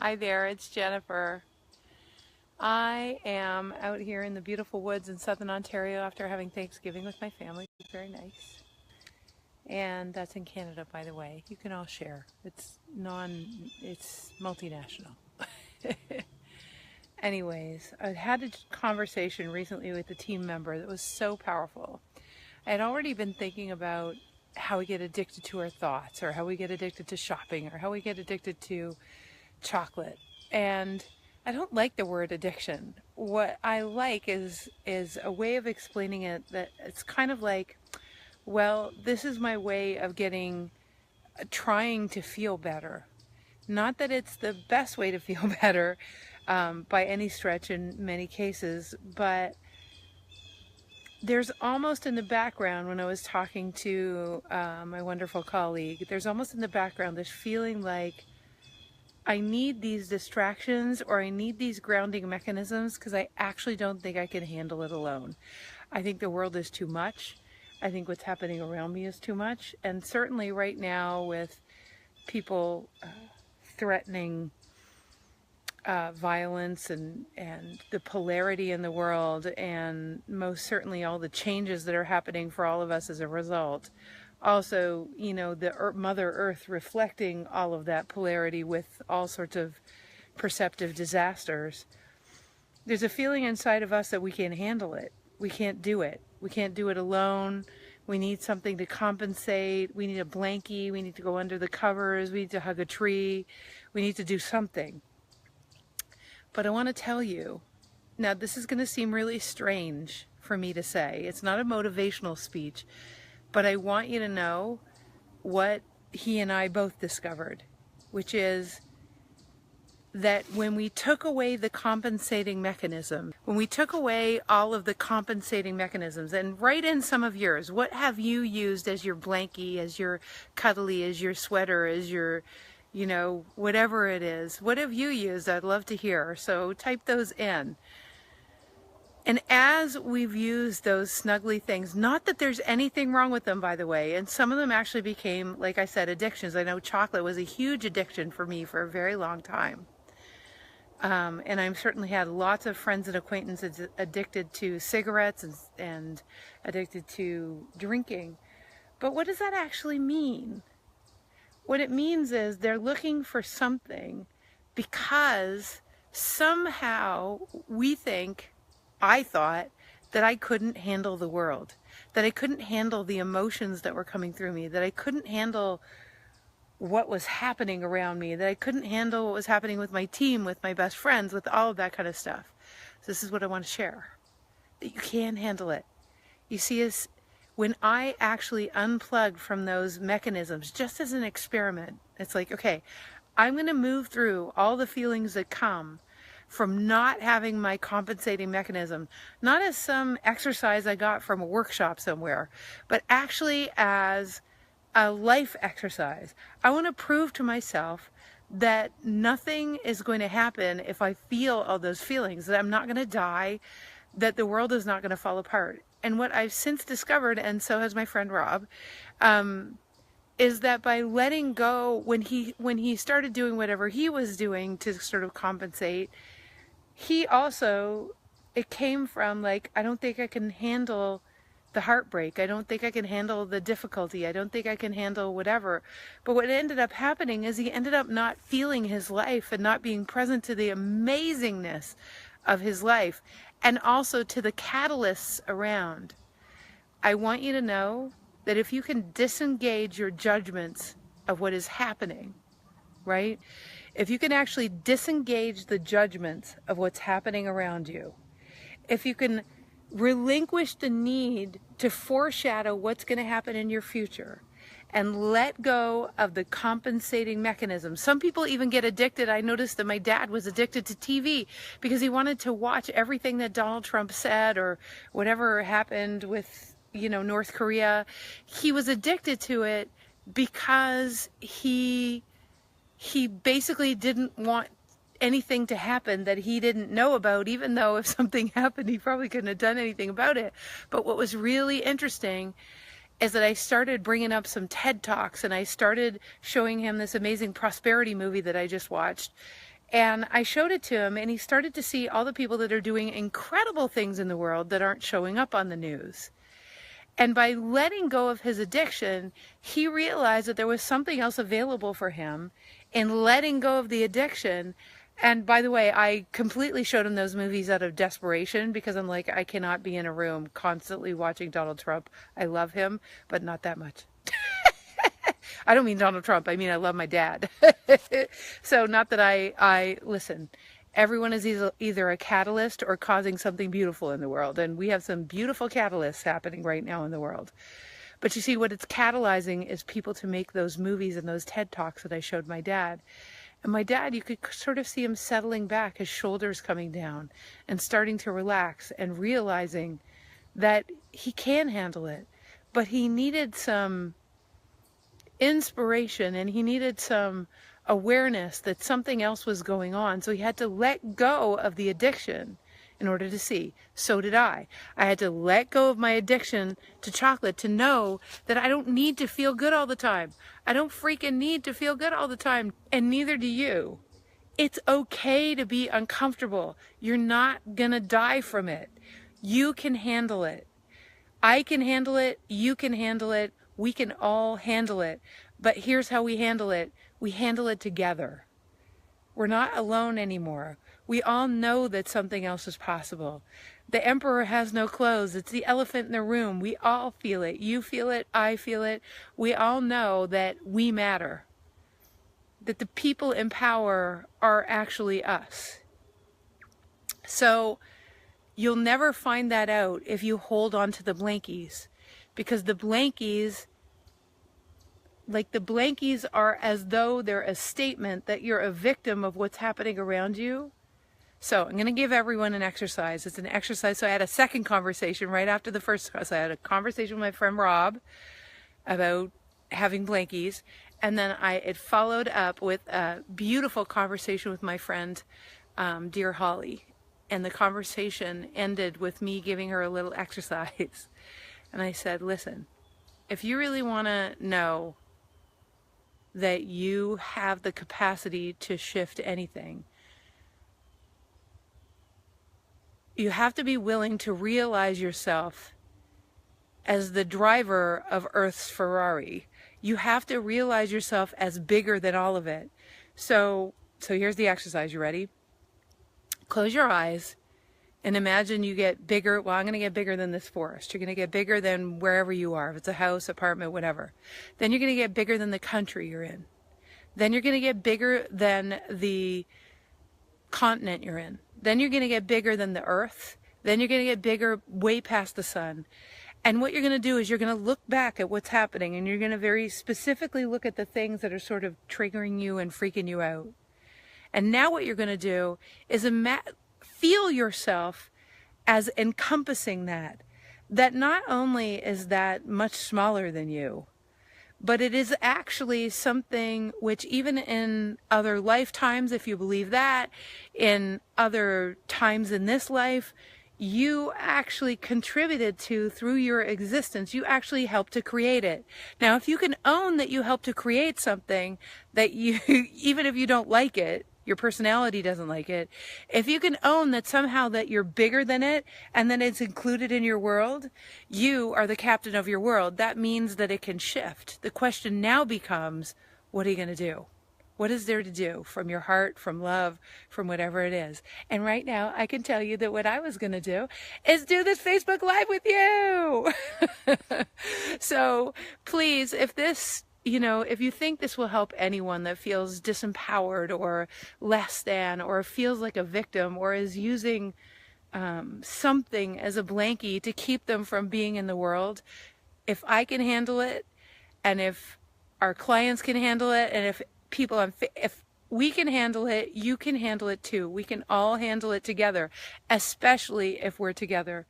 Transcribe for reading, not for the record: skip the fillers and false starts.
Hi there, it's Jennifer. I am out here in the beautiful woods in southern Ontario after having Thanksgiving with my family. Very nice. And that's in Canada, by the way. You can all share. It's multinational. Anyways, I had a conversation recently with a team member that was so powerful. I had already been thinking about how we get addicted to our thoughts, or how we get addicted to shopping, or how we get addicted to chocolate. And I don't like the word addiction. What I like is a way of explaining it that it's kind of like, well, this is my way of trying to feel better. Not that it's the best way to feel better by any stretch in many cases, but there's almost in the background, when I was talking to my wonderful colleague, there's almost in the background this feeling like I need these distractions, or I need these grounding mechanisms, because I actually don't think I can handle it alone. I think the world is too much. I think what's happening around me is too much. And certainly right now, with people threatening violence and the polarity in the world, and most certainly all the changes that are happening for all of us as a result. Also, the Mother Earth reflecting all of that polarity with all sorts of perceptive disasters. There's a feeling inside of us that we can't handle it. We can't do it. We can't do it alone. We need something to compensate. We need a blankie. We need to go under the covers. We need to hug a tree. We need to do something. But I want to tell you, now this is going to seem really strange for me to say. It's not a motivational speech. But I want you to know what he and I both discovered, which is that when we took away the compensating mechanism, when we took away all of the compensating mechanisms, and write in some of yours, what have you used as your blankie, as your cuddly, as your sweater, as your, whatever it is. What have you used? I'd love to hear. So type those in. And as we've used those snuggly things, not that there's anything wrong with them, by the way, and some of them actually became, like I said, addictions. I know chocolate was a huge addiction for me for a very long time. And I've certainly had lots of friends and acquaintances addicted to cigarettes and addicted to drinking. But what does that actually mean? What it means is they're looking for something because somehow I thought that I couldn't handle the world, that I couldn't handle the emotions that were coming through me, that I couldn't handle what was happening around me, that I couldn't handle what was happening with my team, with my best friends, with all of that kind of stuff. So this is what I want to share, that you can handle it. You see, when I actually unplugged from those mechanisms, just as an experiment, it's like, okay, I'm going to move through all the feelings that come from not having my compensating mechanism, not as some exercise I got from a workshop somewhere, but actually as a life exercise. I want to prove to myself that nothing is going to happen if I feel all those feelings, that I'm not going to die, that the world is not going to fall apart. And what I've since discovered, and so has my friend Rob, is that by letting go, when he started doing whatever he was doing to sort of compensate, it came from like, I don't think I can handle the heartbreak. I don't think I can handle the difficulty. I don't think I can handle whatever. But what ended up happening is he ended up not feeling his life and not being present to the amazingness of his life, and also to the catalysts around. I want you to know that if you can disengage your judgments of what is happening, right? If you can actually disengage the judgments of what's happening around you, if you can relinquish the need to foreshadow what's going to happen in your future and let go of the compensating mechanism. Some people even get addicted. I noticed that my dad was addicted to TV because he wanted to watch everything that Donald Trump said or whatever happened with, North Korea. He was addicted to it because he basically didn't want anything to happen that he didn't know about, even though if something happened, he probably couldn't have done anything about it. But what was really interesting is that I started bringing up some TED Talks, and I started showing him this amazing prosperity movie that I just watched. And I showed it to him, and he started to see all the people that are doing incredible things in the world that aren't showing up on the news. And by letting go of his addiction, he realized that there was something else available for him in letting go of the addiction. And by the way, I completely showed him those movies out of desperation, because I'm like, I cannot be in a room constantly watching Donald Trump. I love him, but not that much. I don't mean Donald Trump. I mean, I love my dad. So not that I listen, everyone is either a catalyst or causing something beautiful in the world. And we have some beautiful catalysts happening right now in the world. But you see, what it's catalyzing is people to make those movies and those TED Talks that I showed my dad. And my dad, you could sort of see him settling back, his shoulders coming down and starting to relax and realizing that he can handle it. But he needed some inspiration, and he needed some awareness that something else was going on. So he had to let go of the addiction in order to see. So did I. I had to let go of my addiction to chocolate to know that I don't need to feel good all the time. I don't freaking need to feel good all the time, and neither do you. It's okay to be uncomfortable. You're not gonna die from it. You can handle it. I can handle it. You can handle it. We can all handle it. But here's how we handle it. We handle it together. We're not alone anymore. We all know that something else is possible. The emperor has no clothes. It's the elephant in the room. We all feel it. You feel it. I feel it. We all know that we matter. That the people in power are actually us. So you'll never find that out if you hold on to the blankies. Because the blankies, are as though they're a statement that you're a victim of what's happening around you. So I'm going to give everyone an exercise. It's an exercise. So I had a second conversation right after the first. So I had a conversation with my friend Rob about having blankies. And then it followed up with a beautiful conversation with my friend, dear Holly. And the conversation ended with me giving her a little exercise. And I said, listen, if you really want to know that you have the capacity to shift anything, you have to be willing to realize yourself as the driver of Earth's Ferrari. You have to realize yourself as bigger than all of it. So here's the exercise. You ready? Close your eyes. And imagine you get bigger. Well, I'm going to get bigger than this forest. You're going to get bigger than wherever you are. If it's a house, apartment, whatever. Then you're going to get bigger than the country you're in. Then you're going to get bigger than the continent you're in. Then you're going to get bigger than the earth. Then you're going to get bigger way past the sun. And what you're going to do is you're going to look back at what's happening, and you're going to very specifically look at the things that are sort of triggering you and freaking you out. And now what you're going to do is feel yourself as encompassing that not only is that much smaller than you, but it is actually something which even in other lifetimes, if you believe that, in other times in this life, you actually contributed to through your existence. You actually helped to create it. Now, if you can own that you helped to create something that you, even if you don't like it, your personality doesn't like it, if you can own that somehow that you're bigger than it and then it's included in your world, you are the captain of your world. That means that it can shift. The question now becomes, what are you going to do? What is there to do from your heart, from love, from whatever it is? And right now, I can tell you that what I was going to do is do this Facebook Live with you. So please, if you think this will help anyone that feels disempowered or less than, or feels like a victim, or is using something as a blankie to keep them from being in the world, if I can handle it, and if our clients can handle it, and if we can handle it, you can handle it too. We can all handle it together, especially if we're together.